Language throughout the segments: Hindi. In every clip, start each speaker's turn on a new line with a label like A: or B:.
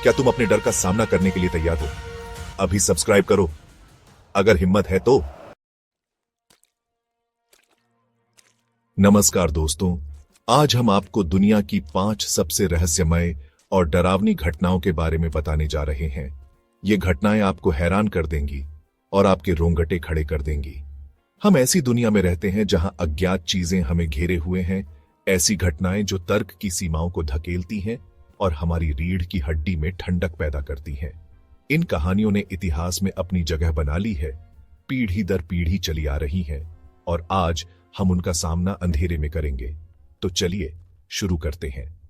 A: क्या तुम अपने डर का सामना करने के लिए तैयार हो? अभी सब्सक्राइब करो अगर हिम्मत है तो। नमस्कार दोस्तों, आज हम आपको दुनिया की 5 सबसे रहस्यमय और डरावनी घटनाओं के बारे में बताने जा रहे हैं। ये घटनाएं आपको हैरान कर देंगी और आपके रोंगटे खड़े कर देंगी। हम ऐसी दुनिया में रहते हैं जहां अज्ञात चीजें हमें घेरे हुए हैं, ऐसी घटनाएं जो तर्क की सीमाओं को धकेलती हैं और हमारी रीढ़ की हड्डी में ठंडक पैदा करती हैं। इन कहानियों ने इतिहास में अपनी जगह बना ली है, पीढ़ी दर पीढ़ी चली आ रही हैं और आज हम उनका सामना अंधेरे में करेंगे। तो चलिए शुरू करते हैं।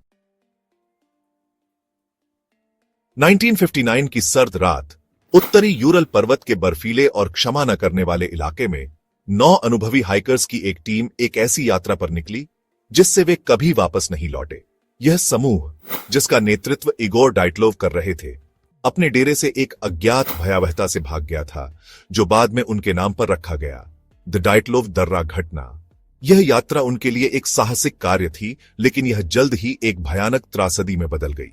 A: 1959 की सर्द रात उत्तरी यूरल पर्वत के बर्फीले और क्षमा न करने वाले इलाके में 9 अनुभवी हाइकर्स की एक टीम एक ऐसी यात्रा पर निकली जिससे वे कभी वापस नहीं लौटे। यह समूह, जिसका नेतृत्व इगोर डाइटलोव कर रहे थे, अपने डेरे से एक अज्ञात भयावहता से भाग गया था जो बाद में उनके नाम पर रखा गया, द डाइटलोव दर्रा घटना। यह यात्रा उनके लिए एक साहसिक कार्य थी, लेकिन यह जल्द ही एक भयानक त्रासदी में बदल गई।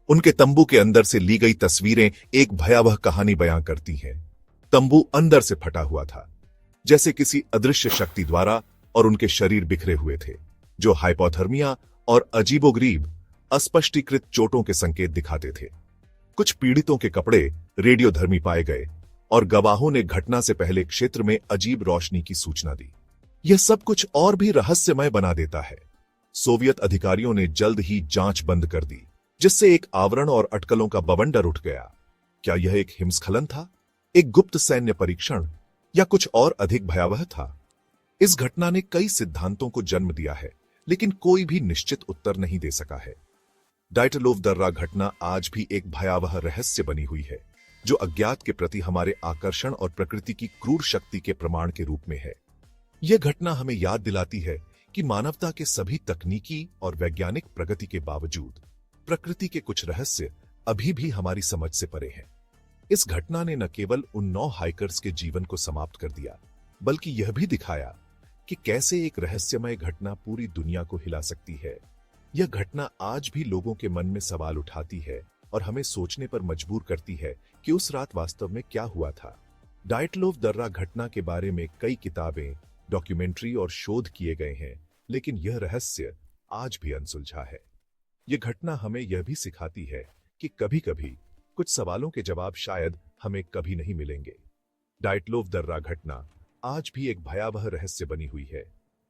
A: उनके तंबू के अंदर से ली गई तस्वीरें एक भयावह कहानी बयां करती हैं। तंबू अंदर से फटा हुआ था, जैसे किसी अदृश्य शक्ति द्वारा, और उनके शरीर बिखरे हुए थे जो हाइपोथर्मिया और अजीबोगरीब अस्पष्टीकृत चोटों के संकेत दिखाते थे। कुछ पीड़ितों के कपड़े रेडियोधर्मी पाए गए और गवाहों ने घटना से पहले क्षेत्र में अजीब रोशनी की सूचना दी। यह सब कुछ और भी रहस्यमय बना देता है। सोवियत अधिकारियों ने जल्द ही जांच बंद कर दी, जिससे एक आवरण और अटकलों का बवंडर उठ गया। क्या यह एक हिमस्खलन था, एक गुप्त सैन्य परीक्षण, या कुछ और अधिक भयावह था? इस घटना ने कई सिद्धांतों को जन्म दिया है, लेकिन कोई भी निश्चित उत्तर नहीं दे सका है। डाइटलोव दर्रा घटना आज भी एक भयावह रहस्य बनी हुई है, जो अज्ञात के प्रति हमारे आकर्षण और प्रकृति की क्रूर शक्ति के प्रमाण के रूप में है। यह घटना हमें याद दिलाती है कि मानवता के सभी तकनीकी और वैज्ञानिक प्रगति के बावजूद प्रकृति के कुछ रहस्य अभी भी हमारी समझ से परे हैं। इस घटना ने न केवल उन 9 हाइकर्स के जीवन को समाप्त कर दिया, बल्कि यह भी दिखाया कि कैसे एक रहस्यमय घटना पूरी दुनिया को हिला सकती है। यह घटना आज भी लोगों के मन में सवाल उठाती है और हमें सोचने पर मजबूर करती है कि उस रात वास्तव में क्या हुआ था। डाइटलोव दर्रा घटना के बारे में कई किताबें, डॉक्यूमेंट्री और शोध किए गए हैं, लेकिन यह रहस्य आज भी अनसुलझा है। यह घटना हमें यह भी सिखाती है कि कभी-कभी कुछ सवालों के जवाब शायद हमें कभी नहीं मिलेंगे। डाइटलोव दर्रा घटना आज भी एक भयावह रहस्य बनी हुई है,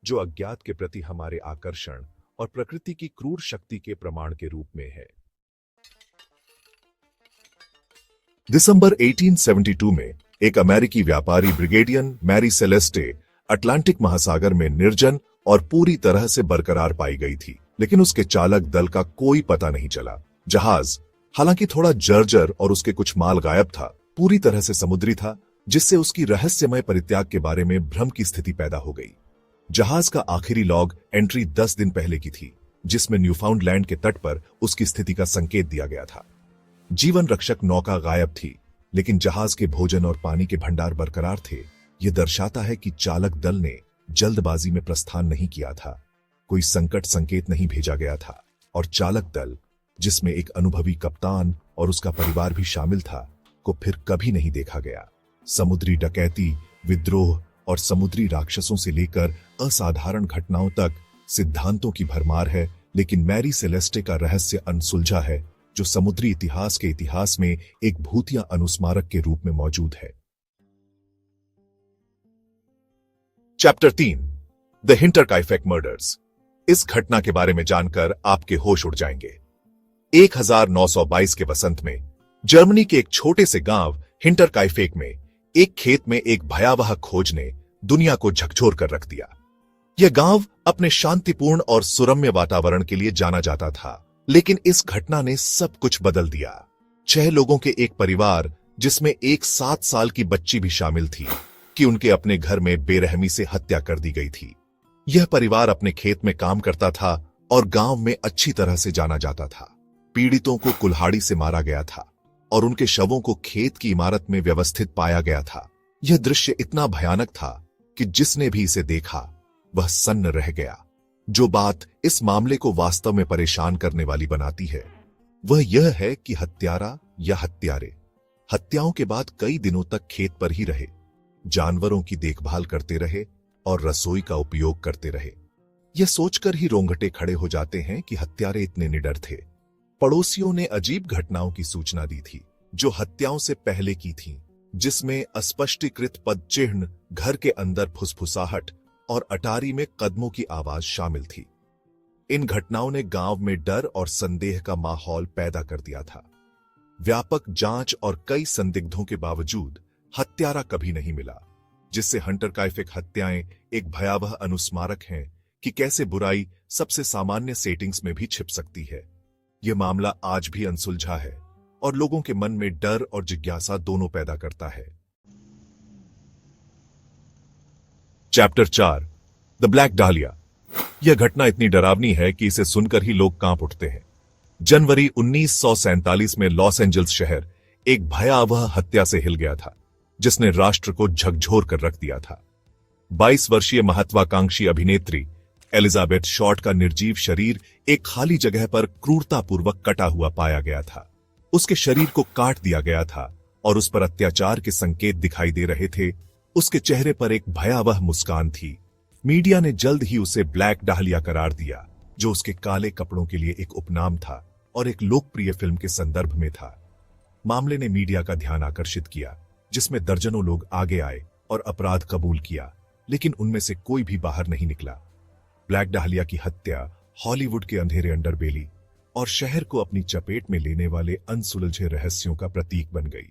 A: जो अज्ञात के प्रति हमारे आकर्षण और प्रकृति की क्रूर शक्ति के प्रमाण के रूप में है। दिसंबर 1872 में एक अमेरिकी व्यापारी ब्रिगेडियन मैरी सेलेस्टे अटलांटिक महासागर में निर्जन और पूरी तरह से बरकरार पाई गई थी, लेकिन उसके चालक दल का कोई पता नहीं चला। जहाज हालांकि थोड़ा जर्जर और उसके कुछ माल गायब था, पूरी तरह से समुद्री था, जिससे उसकी रहस्यमय परित्याग के बारे में भ्रम की स्थिति पैदा हो गई। जहाज का आखिरी लॉग एंट्री 10 दिन पहले की थी, जिसमें न्यूफाउंडलैंड के तट पर उसकी स्थिति का संकेत दिया गया था। जीवन रक्षक नौका गायब थी, लेकिन जहाज के भोजन और पानी के भंडार बरकरार थे। यह दर्शाता है कि चालक दल ने जल्दबाजी में प्रस्थान नहीं किया था, कोई संकट संकेत नहीं भेजा गया था, और चालक दल, जिसमें एक अनुभवी कप्तान और उसका परिवार भी शामिल था, को फिर कभी नहीं देखा गया। समुद्री डकैती, विद्रोह और समुद्री राक्षसों से लेकर असाधारण घटनाओं तक सिद्धांतों की भरमार है, लेकिन मैरी सेलेस्टे का रहस्य अनसुलझा है, जो समुद्री इतिहास के इतिहास में एक भूतिया अनुस्मारक के रूप में मौजूद है। Chapter 3, the Hinterkaifeck murders. इस घटना के बारे में जानकर आपके होश उड़ जाएंगे। 1922 के वसंत में जर्मनी के एक छोटे से गांव हिंटरकाइफेक में एक खेत में एक भयावह खोज ने दुनिया को झकझोर कर रख दिया। यह गांव अपने शांतिपूर्ण और सुरम्य वातावरण के लिए जाना जाता था, लेकिन इस घटना ने सब कुछ बदल दिया। 6 लोगों के एक परिवार, जिसमें एक 7 साल की बच्ची भी शामिल थी, कि उनके अपने घर में बेरहमी से हत्या कर दी गई थी। यह परिवार अपने खेत में काम करता था और गांव में अच्छी तरह से जाना जाता था। पीड़ितों को कुल्हाड़ी से मारा गया था और उनके शवों को खेत की इमारत में व्यवस्थित पाया गया था। यह दृश्य इतना भयानक था कि जिसने भी इसे देखा वह सन्न रह गया, जो बात इस मामले को वास्तव में परेशान करने वाली बनाती है। वह यह है कि हत्यारा या हत्यारे हत्याओं के बाद कई दिनों तक खेत पर ही रहे, जानवरों की देखभाल करते रहे और रसोई का उपयोग करते रहे। यह सोचकर ही रोंगटे खड़े हो जाते हैं कि हत्यारे इतने निडर थे। पड़ोसियों ने अजीब घटनाओं की सूचना दी थी जो हत्याओं से पहले की थीं, जिसमें अस्पष्टीकृत पद चिन्ह, घर के अंदर फुसफुसाहट और अटारी में कदमों की आवाज शामिल थी। इन घटनाओं ने गांव में डर और संदेह का माहौल पैदा कर दिया था। व्यापक जांच और कई संदिग्धों के बावजूद हत्यारा कभी नहीं मिला, जिससे हंटर काइफिक हत्याएं एक भयावह अनुस्मारक हैं कि कैसे बुराई सबसे सामान्य सेटिंग्स में भी छिप सकती है। यह मामला आज भी अनसुलझा है और लोगों के मन में डर और जिज्ञासा दोनों पैदा करता है। चैप्टर 4 द ब्लैक डालिया। यह घटना इतनी डरावनी है कि इसे सुनकर ही लोग कांप उठते हैं। जनवरी 1947 में लॉस एंजल्स शहर एक भयावह हत्या से हिल गया था, जिसने राष्ट्र को झकझोर कर रख दिया था। 22 वर्षीय महत्वाकांक्षी अभिनेत्री एलिजाबेथ शॉर्ट का निर्जीव शरीर एक खाली जगह पर क्रूरतापूर्वक कटा हुआ पाया गया था। उसके शरीर को काट दिया गया था और उस पर अत्याचार के संकेत दिखाई दे रहे थे। उसके चेहरे पर एक भयावह मुस्कान थी। मीडिया ने जल्द ही उसे ब्लैक डाहलिया करार दिया, जो उसके काले कपड़ों के लिए एक उपनाम था और एक लोकप्रिय फिल्म के संदर्भ में था। मामले ने मीडिया का ध्यान आकर्षित किया, जिसमें दर्जनों लोग आगे आए और अपराध कबूल किया, लेकिन उनमें से कोई भी बाहर नहीं निकला। ब्लैक डाहलिया की हत्या हॉलीवुड के अंधेरे अंडरबेली और शहर को अपनी चपेट में लेने वाले अनसुलझे रहस्यों का प्रतीक बन गई।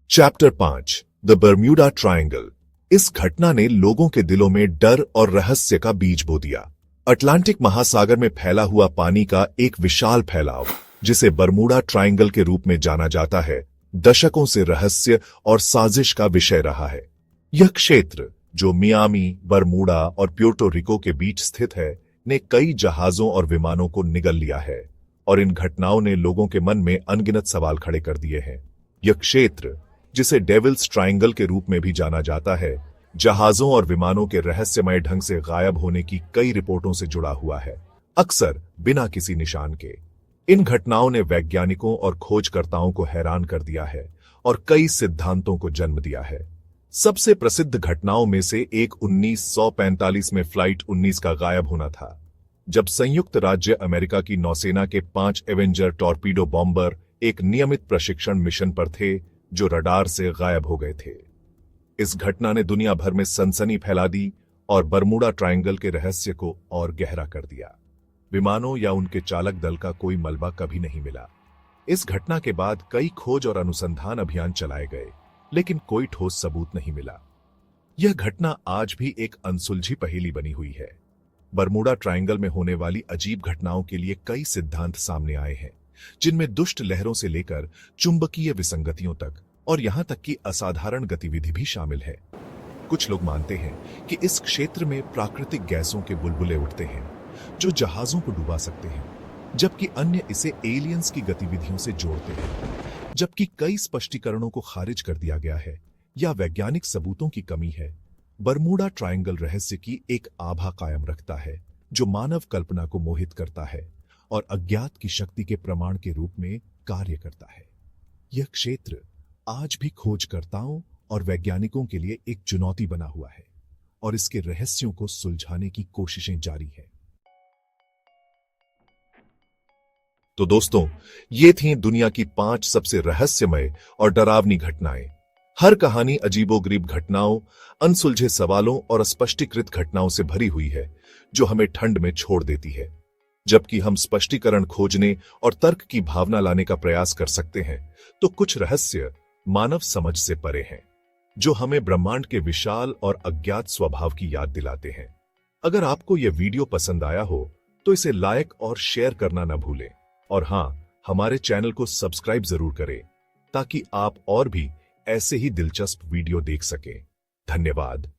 A: Chapter 5 the Bermuda triangle. इस घटना ने लोगों के दिलों में डर और रहस्य का बीज बो दिया। अटलांटिक महासागर में फैला हुआ पानी का एक विशाल फैलाव, जिसे बर्मुडा ट्रायंगल के रूप में जाना जाता है, दशकों से रहस्य और साजिश का विषय रहा है। यह क्षेत्र, जो मियामी, बर्मुडा और प्यूर्टो रिको के बीच स्थित है, ने कई जहाजों और विमानों को निगल लिया है और इन घटनाओं ने लोगों के मन में अनगिनत सवाल खड़े कर दिए हैं। यह क्षेत्र, जिसे डेविल्स ट्रायंगल के रूप में भी जाना जाता है, जहाजों और विमानों के रहस्यमय ढंग से गायब होने की कई रिपोर्टों से जुड़ा हुआ है, अक्सर बिना किसी निशान के। इन घटनाओं ने वैज्ञानिकों और खोजकर्ताओं को हैरान कर दिया है और कई सिद्धांतों को जन्म दिया है। सबसे प्रसिद्ध घटनाओं में से एक 1945 में फ्लाइट 19 का गायब होना था, जब संयुक्त राज्य अमेरिका की नौसेना के 5 एवेंजर टॉर्पीडो बॉम्बर एक नियमित प्रशिक्षण मिशन पर थे, जो रडार से गायब हो गए थे। इस घटना ने दुनिया भर में सनसनी फैला दी और बर्मुडा ट्रायंगल के रहस्य को और गहरा कर दिया। विमानों या उनके चालक दल का कोई मलबा कभी नहीं मिला। इस घटना के बाद कई खोज और अनुसंधान अभियान चलाए गए, लेकिन कोई ठोस सबूत नहीं मिला। यह घटना आज भी एक अनसुलझी पहेली बनी हुई है। बर्मुडा ट्रायंगल में होने वाली अजीब घटनाओं के लिए कई सिद्धांत सामने आए हैं, जिनमें दुष्ट लहरों से लेकर चुंबकीय विसंगतियों तक और यहां तक कि असाधारण गतिविधि भी शामिल है। कुछ लोग मानते हैं कि इस क्षेत्र में प्राकृतिक गैसों के बुलबुले उठते हैं, जो जहाजों को डुबा सकते हैं, जबकि अन्य इसे एलियंस की गतिविधियों से जोड़ते हैं। जबकि कई स्पष्टीकरणों को खारिज कर दिया गया है या वैज्ञानिक सबूतों की कमी है, बर्मुडा ट्रायंगल रहस्य की एक आभा कायम रखता है, जो मानव कल्पना को मोहित करता है और अज्ञात की शक्ति के प्रमाण के रूप में कार्य करता है। यह क्षेत्र आज भी खोजकर्ताओं और वैज्ञानिकों के लिए एक चुनौती बना हुआ है और इसके रहस्यों को सुलझाने की कोशिशें जारी हैं। तो दोस्तों, ये थीं दुनिया की 5 सबसे रहस्यमय और डरावनी घटनाएं। हर कहानी अजीबोगरीब घटनाओं, अनसुलझे सवालों और अस्पष्टीकृत घटनाओं से भरी हुई है, जो हमें ठंड में छोड़ देती है। जबकि हम स्पष्टीकरण खोजने और तर्क की भावना लाने का प्रयास कर सकते हैं, तो कुछ रहस्य मानव समझ से परे हैं, जो हमें ब्रह्मांड के विशाल और अज्ञात स्वभाव की याद दिलाते हैं। अगर आपको यह वीडियो पसंद आया हो, तो इसे लाइक और शेयर करना न भूलें। और हां, हमारे चैनल को सब्सक्राइब जरूर करें, ताकि आप और भी ऐसे ही दिलचस्प वीडियो देख सकें। धन्यवाद।